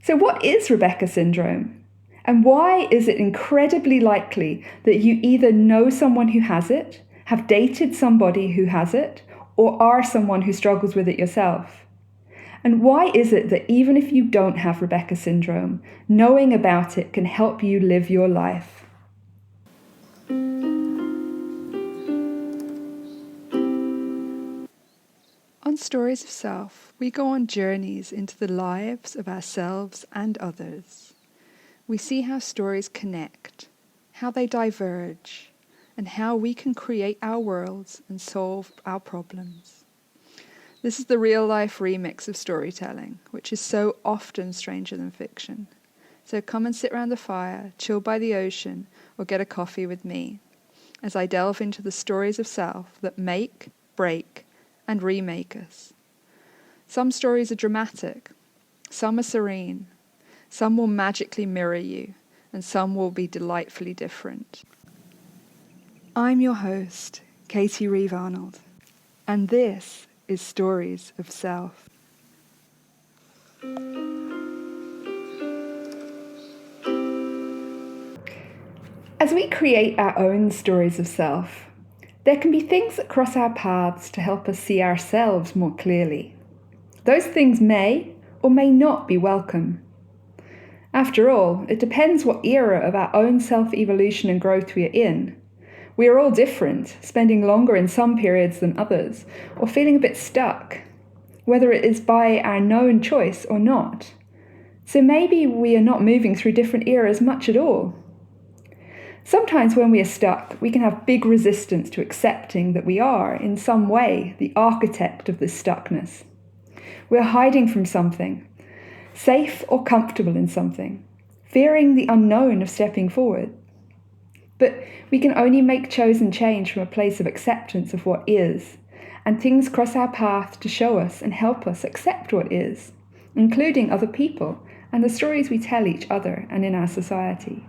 So what is Rebecca syndrome? And why is it incredibly likely that you either know someone who has it, have dated somebody who has it, or are someone who struggles with it yourself? And why is it that even if you don't have Rebecca syndrome, knowing about it can help you live your life? On Stories of Self, we go on journeys into the lives of ourselves and others. We see how stories connect, how they diverge, and how we can create our worlds and solve our problems. This is the real-life remix of storytelling, which is so often stranger than fiction. So come and sit around the fire, chill by the ocean, or get a coffee with me, as I delve into the stories of self that make, break, and remake us. Some stories are dramatic, some are serene, some will magically mirror you, and some will be delightfully different. I'm your host, Katie Reeve Arnold, and this is Stories of Self. As we create our own stories of self, there can be things that cross our paths to help us see ourselves more clearly. Those things may or may not be welcome. After all, it depends what era of our own self-evolution and growth we are in. We are all different, spending longer in some periods than others, or feeling a bit stuck, whether it is by our known choice or not. So maybe we are not moving through different eras much at all. Sometimes when we are stuck, we can have big resistance to accepting that we are, in some way, the architect of this stuckness. We are hiding from something, safe or comfortable in something, fearing the unknown of stepping forward. But we can only make chosen change from a place of acceptance of what is, and things cross our path to show us and help us accept what is, including other people and the stories we tell each other and in our society.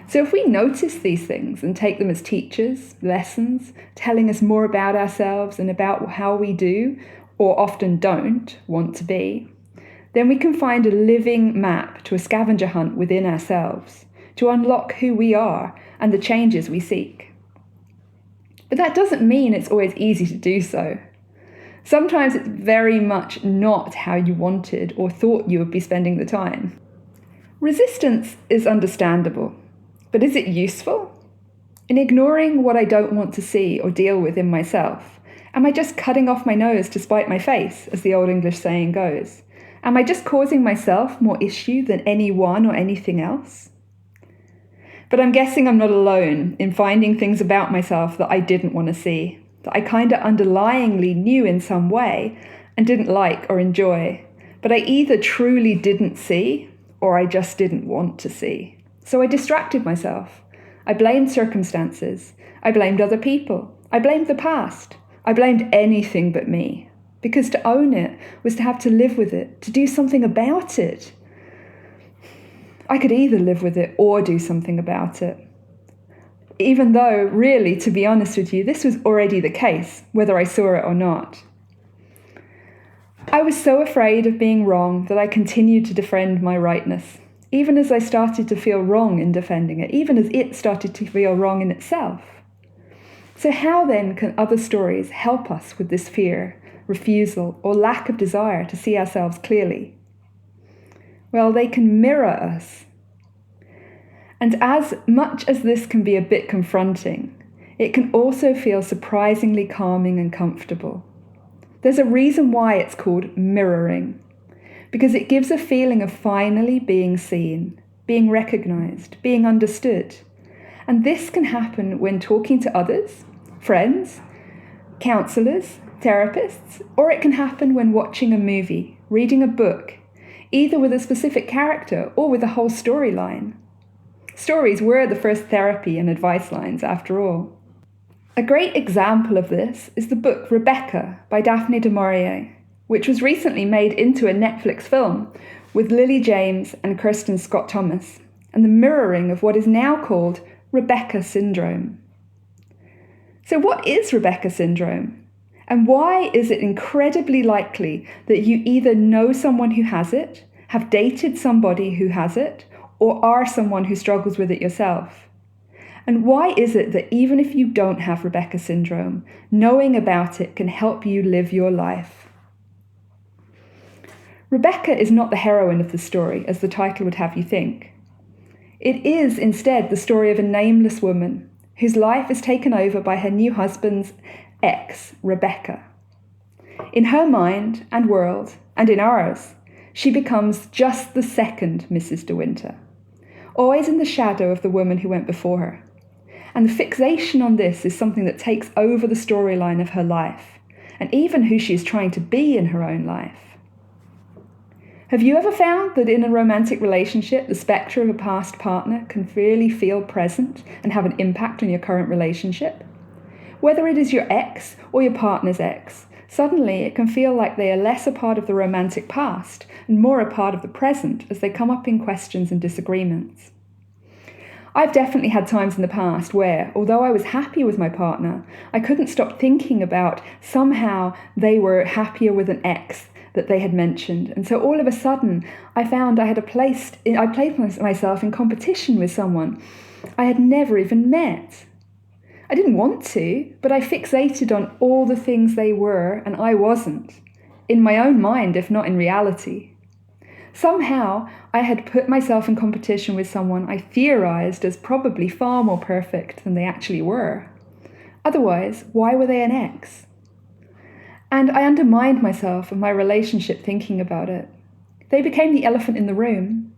So if we notice these things and take them as teachers, lessons, telling us more about ourselves and about how we do, or often don't, want to be, then we can find a living map to a scavenger hunt within ourselves, to unlock who we are and the changes we seek. But that doesn't mean it's always easy to do so. Sometimes it's very much not how you wanted or thought you would be spending the time. Resistance is understandable. But is it useful? In ignoring what I don't want to see or deal with in myself, am I just cutting off my nose to spite my face, as the old English saying goes? Am I just causing myself more issue than anyone or anything else? But I'm guessing I'm not alone in finding things about myself that I didn't want to see, that I kind of underlyingly knew in some way and didn't like or enjoy, but I either truly didn't see or I just didn't want to see. So I distracted myself. I blamed circumstances. I blamed other people. I blamed the past. I blamed anything but me. Because to own it was to have to live with it, to do something about it. I could either live with it or do something about it. Even though, really, to be honest with you, this was already the case, whether I saw it or not. I was so afraid of being wrong that I continued to defend my rightness. Even as I started to feel wrong in defending it, even as it started to feel wrong in itself. So how then can other stories help us with this fear, refusal, or lack of desire to see ourselves clearly? Well, they can mirror us. And as much as this can be a bit confronting, it can also feel surprisingly calming and comfortable. There's a reason why it's called mirroring. Because it gives a feeling of finally being seen, being recognized, being understood. And this can happen when talking to others, friends, counselors, therapists, or it can happen when watching a movie, reading a book, either with a specific character or with a whole storyline. Stories were the first therapy and advice lines, after all. A great example of this is the book Rebecca by Daphne du Maurier, which was recently made into a Netflix film with Lily James and Kirsten Scott Thomas, and the mirroring of what is now called Rebecca syndrome. So what is Rebecca syndrome? And why is it incredibly likely that you either know someone who has it, have dated somebody who has it, or are someone who struggles with it yourself? And why is it that even if you don't have Rebecca syndrome, knowing about it can help you live your life? Rebecca is not the heroine of the story, as the title would have you think. It is instead the story of a nameless woman whose life is taken over by her new husband's ex, Rebecca. In her mind and world, and in ours, she becomes just the second Mrs. De Winter, always in the shadow of the woman who went before her. And the fixation on this is something that takes over the storyline of her life, and even who she is trying to be in her own life. Have you ever found that in a romantic relationship, the spectre of a past partner can really feel present and have an impact on your current relationship? Whether it is your ex or your partner's ex, suddenly it can feel like they are less a part of the romantic past and more a part of the present as they come up in questions and disagreements. I've definitely had times in the past where, although I was happy with my partner, I couldn't stop thinking about somehow they were happier with an ex that they had mentioned. And so all of a sudden, I found I placed myself in competition with someone I had never even met. I didn't want to, but I fixated on all the things they were and I wasn't, in my own mind, if not in reality. Somehow, I had put myself in competition with someone I theorized as probably far more perfect than they actually were. Otherwise, why were they an ex? And I undermined myself and my relationship thinking about it. They became the elephant in the room.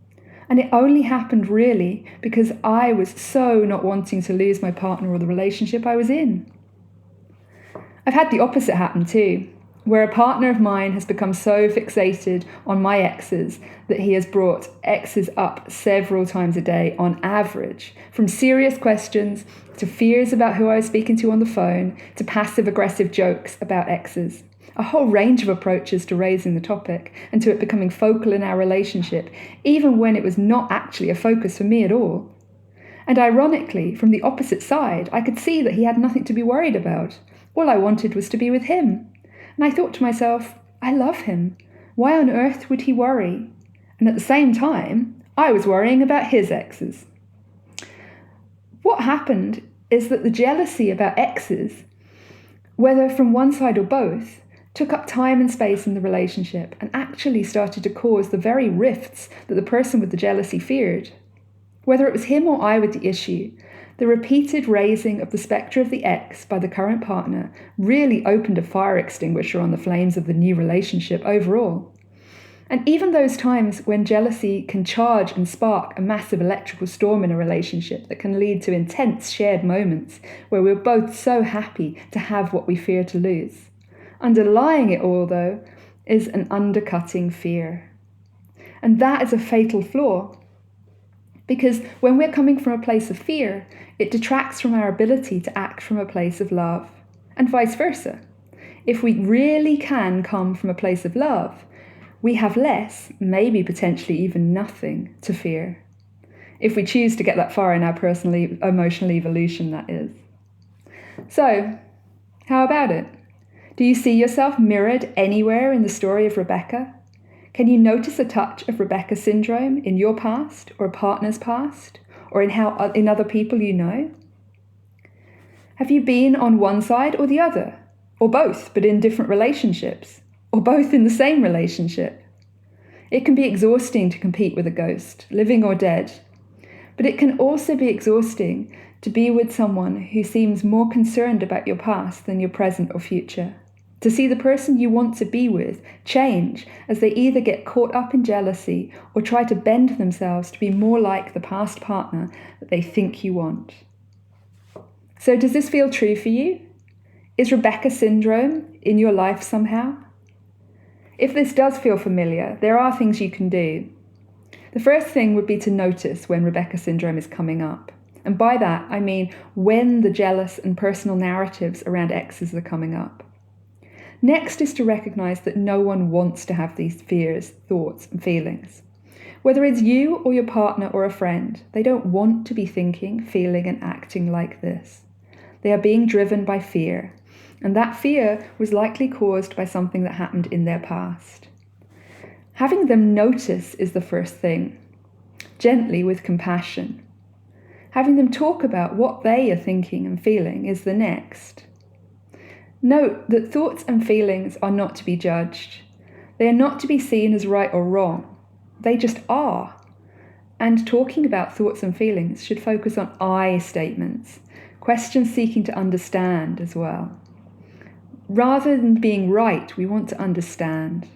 And it only happened really because I was so not wanting to lose my partner or the relationship I was in. I've had the opposite happen too, where a partner of mine has become so fixated on my exes that he has brought exes up several times a day on average, from serious questions to fears about who I was speaking to on the phone to passive-aggressive jokes about exes. A whole range of approaches to raising the topic and to it becoming focal in our relationship, even when it was not actually a focus for me at all. And ironically, from the opposite side, I could see that he had nothing to be worried about. All I wanted was to be with him. And I thought to myself, I love him. Why on earth would he worry? And at the same time, I was worrying about his exes. What happened is that the jealousy about exes, whether from one side or both, took up time and space in the relationship and actually started to cause the very rifts that the person with the jealousy feared. Whether it was him or I with the issue, the repeated raising of the spectre of the ex by the current partner really opened a fire extinguisher on the flames of the new relationship overall. And even those times when jealousy can charge and spark a massive electrical storm in a relationship that can lead to intense shared moments where we're both so happy to have what we fear to lose. Underlying it all, though, is an undercutting fear. And that is a fatal flaw. Because when we're coming from a place of fear, it detracts from our ability to act from a place of love, and vice versa. If we really can come from a place of love, we have less, maybe potentially even nothing, to fear. If we choose to get that far in our personal emotional evolution, that is. So, how about it? Do you see yourself mirrored anywhere in the story of Rebecca? Can you notice a touch of Rebecca syndrome in your past or a partner's past or in other people you know? Have you been on one side or the other? Or both, but in different relationships? Or both in the same relationship? It can be exhausting to compete with a ghost, living or dead. But it can also be exhausting to be with someone who seems more concerned about your past than your present or future. To see the person you want to be with change as they either get caught up in jealousy or try to bend themselves to be more like the past partner that they think you want. So does this feel true for you? Is Rebecca syndrome in your life somehow? If this does feel familiar, there are things you can do. The first thing would be to notice when Rebecca syndrome is coming up. And by that, I mean when the jealous and personal narratives around exes are coming up. Next is to recognize that no one wants to have these fears, thoughts, and feelings. Whether it's you or your partner or a friend, they don't want to be thinking, feeling, and acting like this. They are being driven by fear, and that fear was likely caused by something that happened in their past. Having them notice is the first thing, gently with compassion. Having them talk about what they are thinking and feeling is the next. Note that thoughts and feelings are not to be judged. They are not to be seen as right or wrong. They just are. And talking about thoughts and feelings should focus on I statements, questions seeking to understand as well. Rather than being right, we want to understand.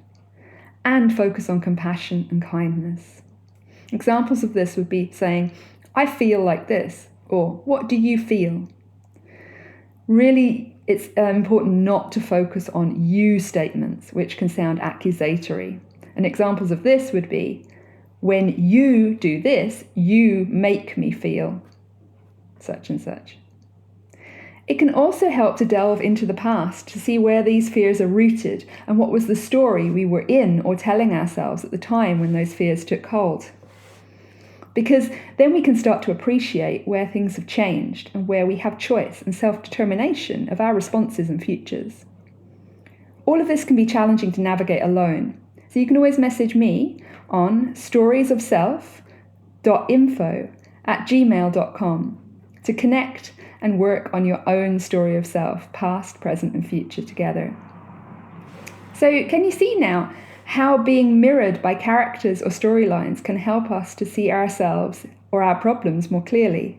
And focus on compassion and kindness. Examples of this would be saying, I feel like this, or what do you feel? Really, it's important not to focus on you statements, which can sound accusatory. And examples of this would be, when you do this, you make me feel such and such. It can also help to delve into the past to see where these fears are rooted and what was the story we were in or telling ourselves at the time when those fears took hold. Because then we can start to appreciate where things have changed and where we have choice and self-determination of our responses and futures. All of this can be challenging to navigate alone, so you can always message me on storiesofself.info@gmail.com to connect and work on your own story of self, past, present and future together. So can you see now how being mirrored by characters or storylines can help us to see ourselves or our problems more clearly,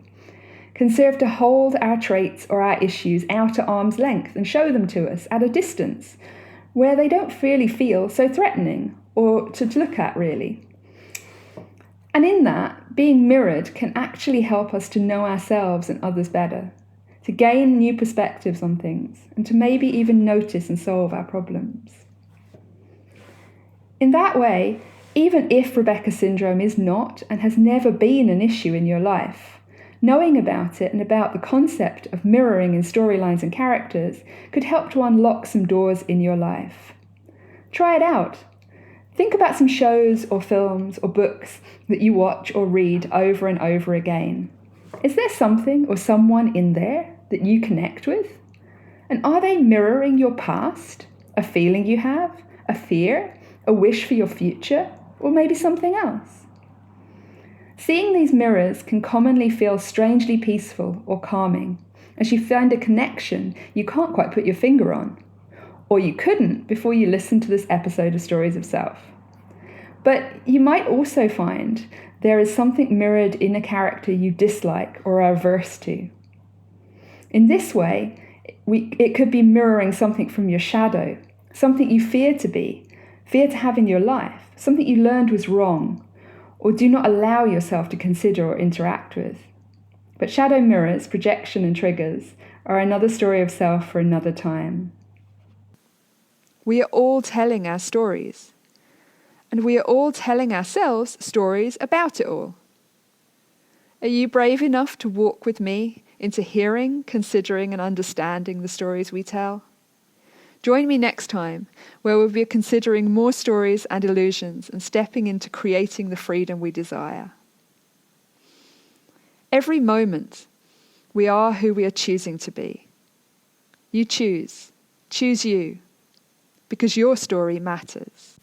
can serve to hold our traits or our issues out at arm's length and show them to us at a distance where they don't really feel so threatening or to look at really. And in that, being mirrored can actually help us to know ourselves and others better, to gain new perspectives on things, and to maybe even notice and solve our problems. In that way, even if Rebecca syndrome is not and has never been an issue in your life, knowing about it and about the concept of mirroring in storylines and characters could help to unlock some doors in your life. Try it out. Think about some shows or films or books that you watch or read over and over again. Is there something or someone in there that you connect with? And are they mirroring your past, a feeling you have, a fear, a wish for your future, or maybe something else? Seeing these mirrors can commonly feel strangely peaceful or calming, as you find a connection you can't quite put your finger on, or you couldn't before you listened to this episode of Stories of Self. But you might also find there is something mirrored in a character you dislike or are averse to. In this way, it could be mirroring something from your shadow, something you fear to have in your life, something you learned was wrong, or do not allow yourself to consider or interact with. But shadow mirrors, projection and triggers are another story of self for another time. We are all telling our stories, and we are all telling ourselves stories about it all. Are you brave enough to walk with me into hearing, considering and understanding the stories we tell? Join me next time, where we'll be considering more stories and illusions and stepping into creating the freedom we desire. Every moment, we are who we are choosing to be. You choose. Choose you, because your story matters.